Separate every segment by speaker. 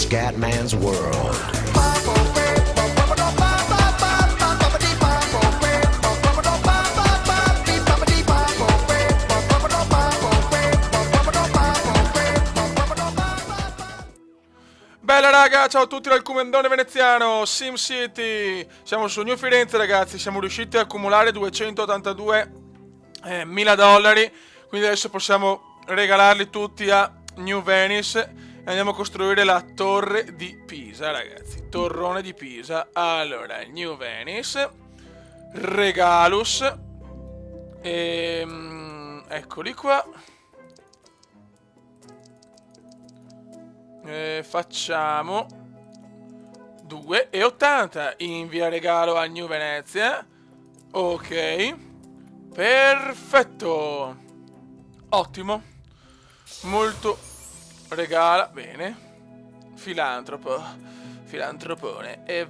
Speaker 1: Scatman's World.
Speaker 2: Bella raga, ciao a tutti dal Comendone veneziano, SimCity. Siamo su New Firenze ragazzi, siamo riusciti ad accumulare 282 mila dollari. Quindi adesso possiamo regalarli tutti a New Venice e andiamo a costruire la torre di Pisa ragazzi. Torrone di Pisa. Allora, New Venice, Regalus, eccoli qua. Facciamo 2,80 invia regalo a New Venezia. Ok, perfetto, ottimo, molto regala, bene, filantropone, e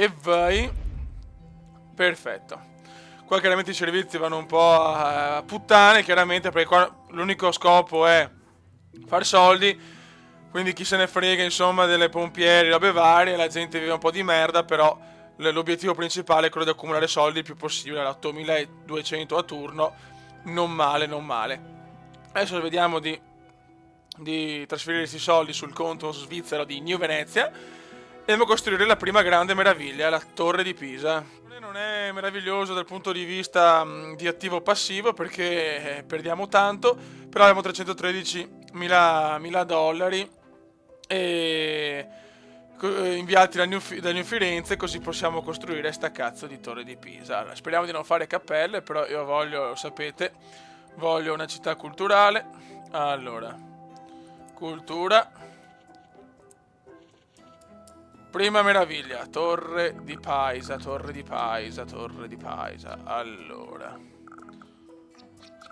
Speaker 2: vai, perfetto. Qua chiaramente i servizi vanno un po' a puttane, chiaramente, perché qua l'unico scopo è far soldi, quindi chi se ne frega insomma delle pompieri, robe varie, la gente vive un po' di merda, però l'obiettivo principale è quello di accumulare soldi il più possibile, 8200 a turno, non male, non male. Adesso vediamo di trasferire questi soldi sul conto svizzero di New Venezia e andiamo a costruire la prima grande meraviglia, la torre di Pisa. Non è meraviglioso dal punto di vista di attivo passivo perché perdiamo tanto, però abbiamo 313 mila dollari e inviati da New Firenze, così possiamo costruire sta cazzo di torre di Pisa. Allora, speriamo di non fare cappelle, però io voglio, lo sapete, voglio una città culturale. Allora, cultura, prima meraviglia, torre di Pisa. Allora,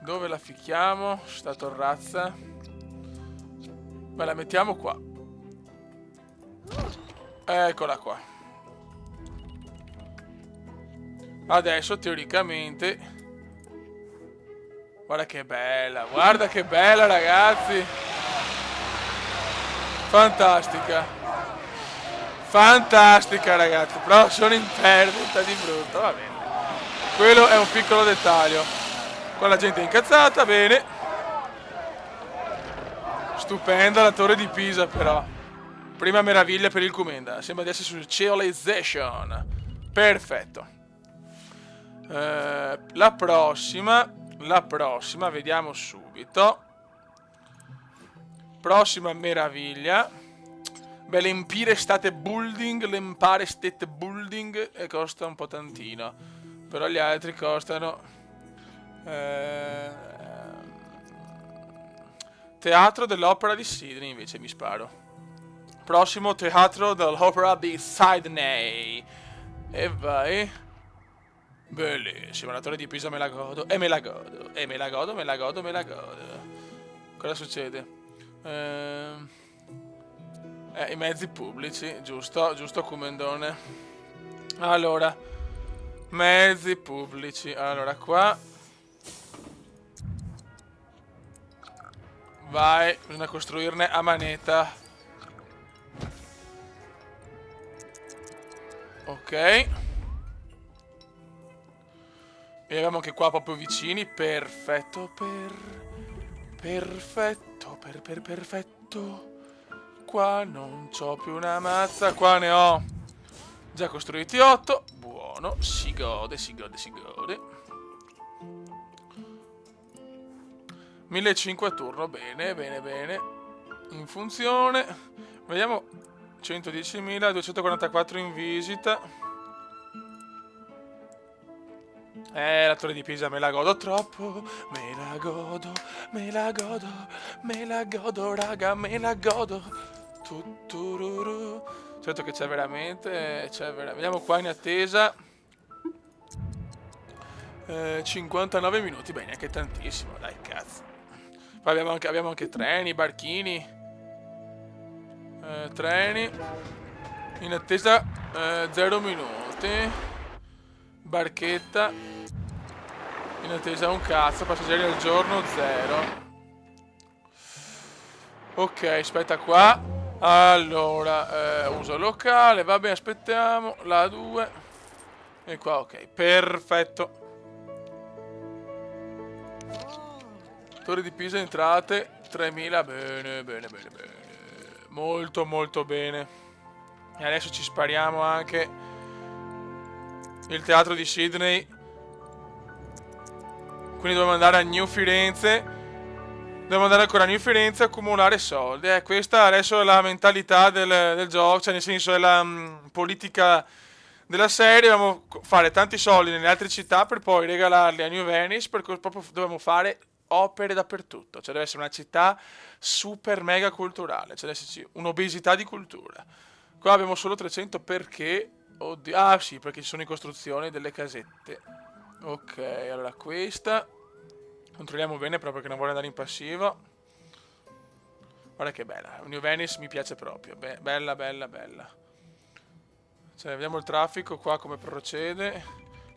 Speaker 2: dove la ficchiamo sta torrazza? Beh, la mettiamo qua. Eccola qua. Adesso teoricamente, guarda che bella ragazzi, fantastica ragazzi, però sono in perdita di brutto, va bene, quello è un piccolo dettaglio. Qua la gente è incazzata, bene, stupenda la torre di Pisa però, prima meraviglia per il Comenda, sembra di essere su Civilization, perfetto. La prossima, vediamo subito, prossima meraviglia. Beh, l'Empire State Building costa un po' tantino, però gli altri costano. Teatro dell'Opera di Sydney invece mi sparo. Prossimo Teatro dell'Opera di Sydney. E vai. Bellissima, la torre di Pisa me la godo. Cosa succede? I mezzi pubblici, giusto Comendone. Allora, mezzi pubblici. Allora, qua vai, bisogna costruirne a manetta. Ok. E abbiamo anche qua proprio vicini. Perfetto. Perfetto. Qua non c'ho più una mazza. Qua ne ho già costruiti 8. Buono, si gode. 1500 a turno, bene. In funzione. Vediamo. 110.000, 244 in visita. La torre di Pisa me la godo troppo. Me la godo, raga, me la godo. Tuttururu. Certo che c'è veramente. Vediamo qua in attesa. 59 minuti, beh, neanche tantissimo, dai, cazzo. Poi abbiamo anche treni, barchini. Treni. In attesa 0 minuti. Barchetta. In attesa un cazzo, passeggeri al giorno 0. Ok, aspetta qua. Allora, uso locale, vabbè, aspettiamo, la 2. E qua, ok, perfetto. Torre di Pisa, entrate, 3000, bene, bene, bene, bene. Molto, molto bene. E adesso ci spariamo anche il teatro di Sydney. Quindi dobbiamo andare a New Firenze. Dobbiamo andare ancora a New Firenze e accumulare soldi. Questa adesso è la mentalità del gioco, cioè nel senso è la politica della serie. Dobbiamo fare tanti soldi nelle altre città per poi regalarli a New Venice, perché proprio dobbiamo fare opere dappertutto. Cioè deve essere una città super mega culturale, cioè deve esserci un'obesità di cultura. Qua abbiamo solo 300 perché... Oddio, ah sì, perché ci sono in costruzione delle casette. Ok, allora questa... Controlliamo bene proprio perché non vuole andare in passivo. Guarda che bella. New Venice mi piace proprio. Bella, bella, bella. Cioè, vediamo il traffico qua come procede.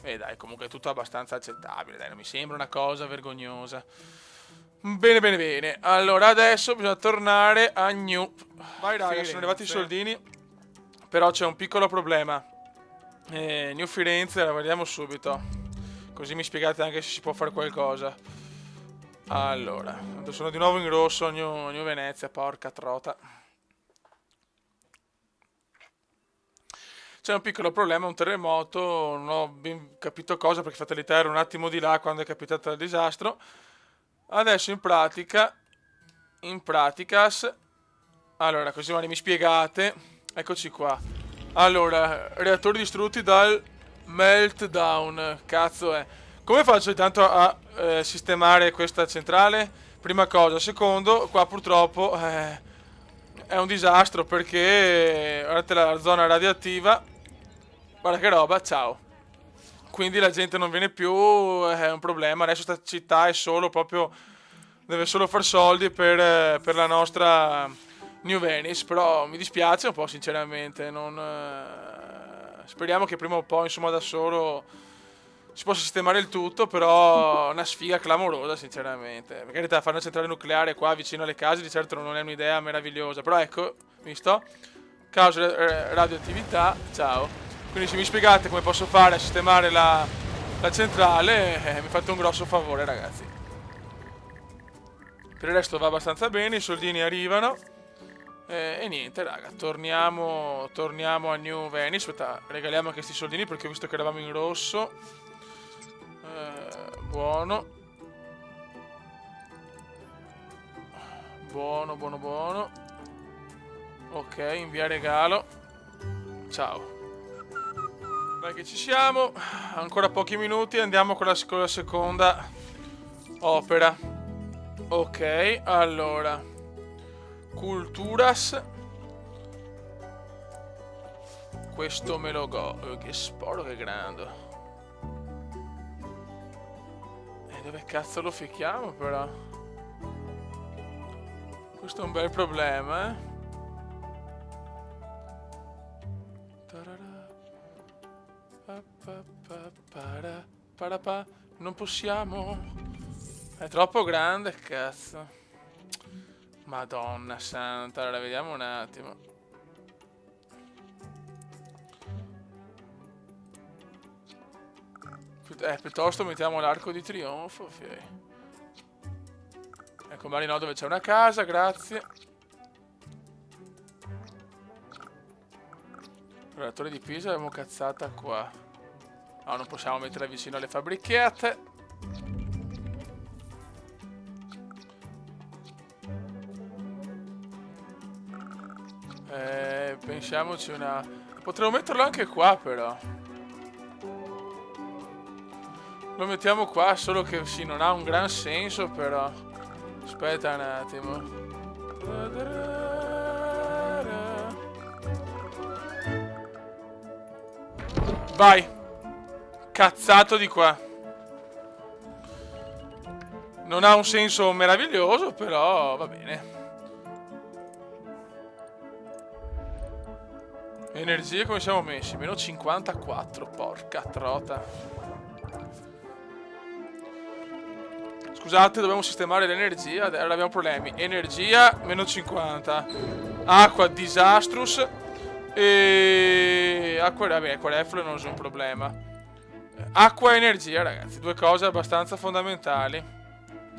Speaker 2: E dai, comunque è tutto abbastanza accettabile. Dai, non mi sembra una cosa vergognosa. Bene, bene, bene. Allora, adesso bisogna tornare a New... Vai, raga, sono arrivati i soldini. Però c'è un piccolo problema. New Firenze, la vediamo subito. Così mi spiegate anche se si può fare qualcosa. Allora, sono di nuovo in rosso, New Venezia, porca trota. C'è un piccolo problema, un terremoto, non ho ben capito cosa perché fatalità ero un attimo di là quando è capitato il disastro. Adesso in praticas, allora così mi spiegate, eccoci qua. Allora, reattori distrutti dal meltdown, cazzo è. Come faccio intanto a sistemare questa centrale? Prima cosa. Secondo, qua purtroppo è un disastro perché guardate la zona radioattiva. Guarda che roba, ciao. Quindi la gente non viene più, è un problema. Adesso questa città è solo proprio... deve solo far soldi per la nostra New Venice. Però mi dispiace un po' sinceramente. Speriamo che prima o poi, insomma, da solo... si possa sistemare il tutto, però una sfiga clamorosa sinceramente. Per carità, fare una centrale nucleare qua vicino alle case di certo non è un'idea meravigliosa, però ecco, visto? Causa radioattività, ciao. Quindi se mi spiegate come posso fare a sistemare la centrale, mi fate un grosso favore ragazzi. Per il resto va abbastanza bene, i soldini arrivano. E niente raga, torniamo a New Venice. Aspetta, regaliamo anche questi soldini perché ho visto che eravamo in rosso. Buono. Buono, buono, buono. Ok, invia regalo. Ciao. Dai che ci siamo. Ancora pochi minuti. Andiamo con la seconda opera. Ok, allora. Culturas. Questo me lo go. Che sporo che grande. Dove cazzo lo ficchiamo però? Questo è un bel problema, Non possiamo. È troppo grande, cazzo. Madonna santa, allora vediamo un attimo. Piuttosto mettiamo l'arco di trionfo, ok. Ecco, Marino dove c'è una casa, grazie. Allora, la torre di Pisa l'abbiamo cazzata qua. No, non possiamo metterla vicino alle fabbrichette. Pensiamoci una... Potremmo metterlo anche qua però. Lo mettiamo qua, solo che sì, non ha un gran senso però. Aspetta un attimo. Vai. Cazzato di qua. Non ha un senso meraviglioso, però va bene. Energie come siamo messi? Meno 54, porca trota. scusate, dobbiamo sistemare l'energia. Allora abbiamo problemi. Energia, meno 50. Acqua, disastrous. E... acqua, vabbè, acqua reflue non è un problema. Acqua e energia, ragazzi. Due cose abbastanza fondamentali.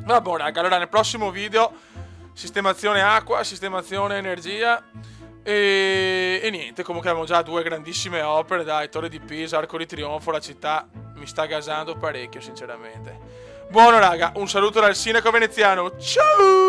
Speaker 2: Vabbè, raga, allora nel prossimo video sistemazione acqua, sistemazione energia. E niente, comunque abbiamo già due grandissime opere, dai, Torre di Pisa, Arco di Trionfo, la città mi sta gasando parecchio, sinceramente. Buono, raga, un saluto dal sindaco veneziano, ciao!